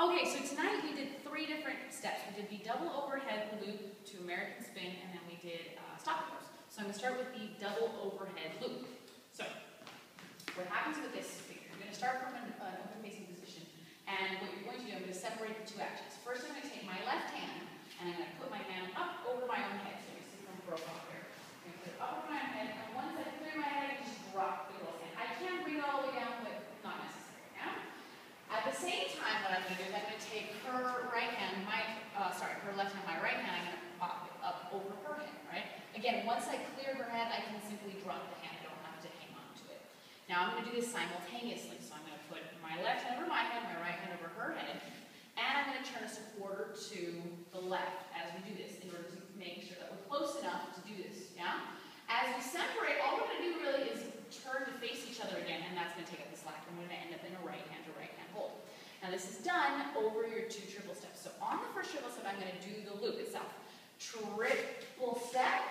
Okay, so tonight we did 3 different steps. We did the double overhead loop to American spin, and then we did stop and goes. So I'm going to start with the double overhead loop. So what happens with this figure, you're going to start from an open facing position, and what you're going to do, I'm going to separate the 2 actions. First I'm going to take my left hand, and I'm going to put my hand up over my own head. So you see from broke off here. I'm going to put it up over my own head, and once I clear my head, I can just drop the girl's hand. I can bring it all the way down, but not necessary. Yeah? At the same time, what I'm going to do is I'm going to take her right hand, her left hand, my right hand, I'm going to pop it up over her head, right? Again, once I clear her head, I can simply drop the hand. I don't have to hang on to it. Now I'm going to do this simultaneously. So I'm going to put my left hand over my head, my right hand over her head, and I'm going to turn us a quarter to the left as we do this in order to make sure that we're close enough to do this, yeah? As we separate, all we're going to do really is turn to face each other again, and that's going to take up the slack, and we're going to end up in a right hand to right hand hold. Now this is done over your 2 triple steps. So on the first triple step, I'm going to do the loop itself. Triple step.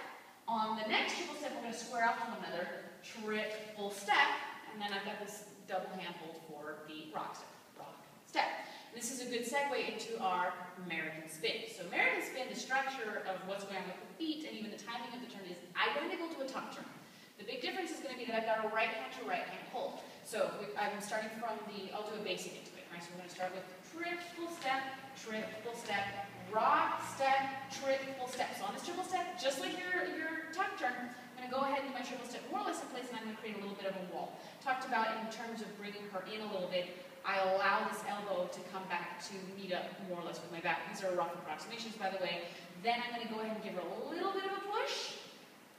On the next triple step, we're going to square off to one another. Triple step. And then I've got this double hand hold for the rock step. Rock step. This is a good segue into our American spin. So American spin, the structure of what's going on with the feet and even the timing of the turn is identical to a tuck turn. The big difference is going to be that I've got a right hand to right hand hold. So I'm starting from I'll do a basic into it, right? So we're going to start with triple step, rock step, triple step. So on this triple step, just like your tuck turn, I'm going to go ahead and do my triple step more or less in place, and I'm going to create a little bit of a wall. Talked about in terms of bringing her in a little bit, I allow this elbow to come back to meet up more or less with my back. These are rough approximations, by the way. Then I'm going to go ahead and give her a little bit of a push.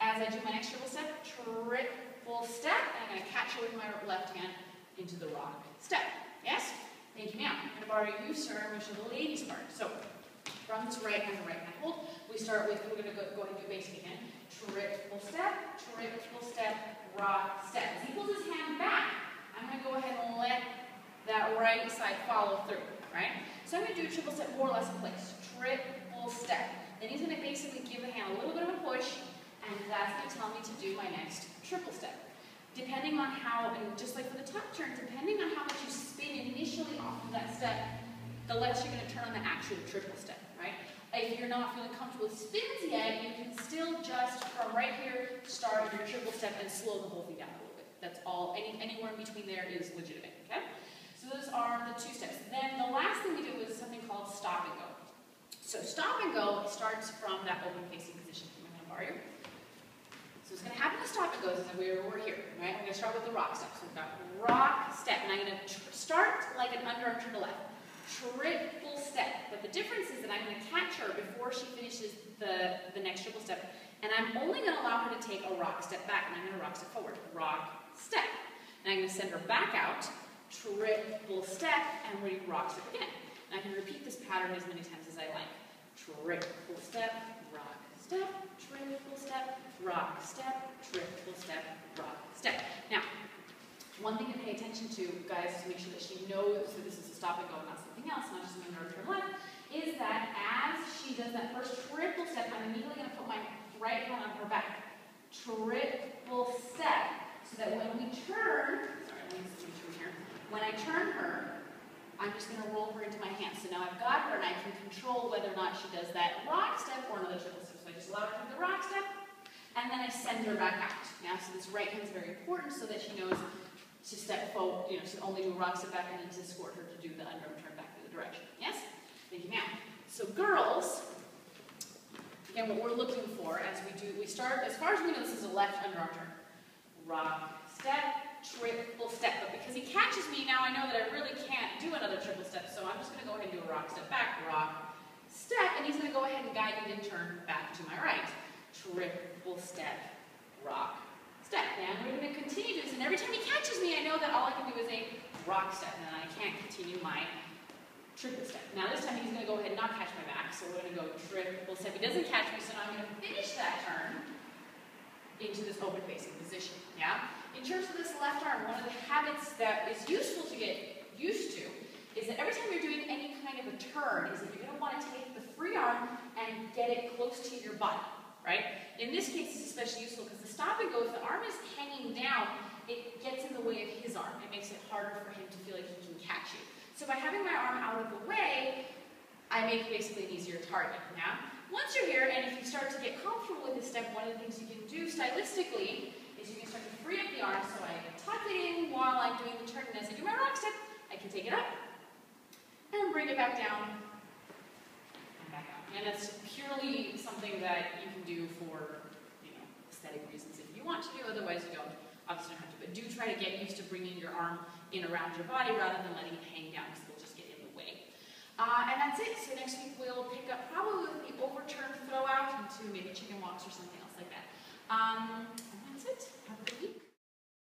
As I do my next triple step, and I'm going to catch her with my left hand into the rock step. Yes? Thank you, ma'am. I'm going to borrow you, sir. I'm going to show the ladies part. So, from this right hand to right hand hold, we start with, we're going to go ahead and do basic again. Triple step, rock step. As he pulls his hand back, I'm going to go ahead and let that right side follow through, right? So I'm going to do a triple step more or less in place. Triple step. Then he's going to basically give the hand a little bit of a push, and that's going to tell me to do my next triple step. Depending on how, and just like for the tuck turn, depending on how much you spin initially off of that step, the less you're going to turn on the actual triple step, right? If you're not feeling comfortable with spins yet, you can still just, from right here, start your triple step and slow the whole thing down a little bit. That's all, anywhere in between there is legitimate, okay? So those are the 2 steps. Then the last thing we did was something called stop and go. So stop and go starts from that open facing position. I'm going to borrow you. So what's going to happen with stop and goes is that we're here, right? We're going to start with the rock step. So we've got rock step, and I'm going to start like an underarm turn to left. Triple step. But the difference is that I'm going to catch her before she finishes the next triple step, and I'm only going to allow her to take a rock step back, and I'm going to rock step forward. Rock step. And I'm going to send her back out, triple step, and we rock step again. And I can repeat this pattern as many times as I like. Triple step, rock step, triple step, rock step, triple step, rock step. Now, one thing to pay attention to, guys, to make sure that she knows that this is a stop and go and not something else, not just an under turn left, is that as she does that first triple step, I'm immediately going to put my right hand on her back. Triple step. So that when we turn, when I turn her, I'm just going to roll her into my hand. So now I've got her, and I can control whether or not she does that rock step or another triple step. So I just allow her to do the rock step, and then I send her back out. Yeah, so this right hand is very important so that she knows to step forward, to only do a rock step back, and then to escort her to do the underarm turn back to the direction. Yes? Thank you, ma'am. So girls, again, what we're looking for as we start, as far as we know, this is a left underarm turn. Rock step, triple step. But because he catches me, now I know that I really can't do another triple step, so I'm just going to go ahead and do a rock step back, rock step, and he's going to go ahead and guide me and turn back to my right. Triple step, rock step. And we're going to continue this, and every time he catches me, I know that all I can do is a rock step, and then I can't continue my triple step. Now this time he's going to go ahead and not catch my back, so we're going to go triple step. He doesn't catch me, so now I'm going to finish that turn into this open facing position, yeah? In terms of this left arm, one of the habits that is useful to get used to is that every time you're doing any kind of a turn, is that you're going to want to take the free arm and get it close to your body, right? In this case, it's especially useful because the stop and go, if the arm is hanging down, it gets in the way of his arm. It makes it harder for him to feel like he can catch you. So by having my arm out of the way, make basically an easier target. Now, once you're here, and if you start to get comfortable with this step, one of the things you can do stylistically is you can start to free up the arm, so I tuck it in while I'm doing the turn, and as I do my rock step, I can take it up, and bring it back down, and back out. And that's purely something that you can do for, you know, aesthetic reasons if you want to do, otherwise you don't. Obviously don't have to, but do try to get used to bringing your arm in around your body rather than letting it hang down, because it'll just get in the way. And that's it. So next week we'll pick up probably with the overturned throw out into maybe chicken walks or something else like that. And that's it.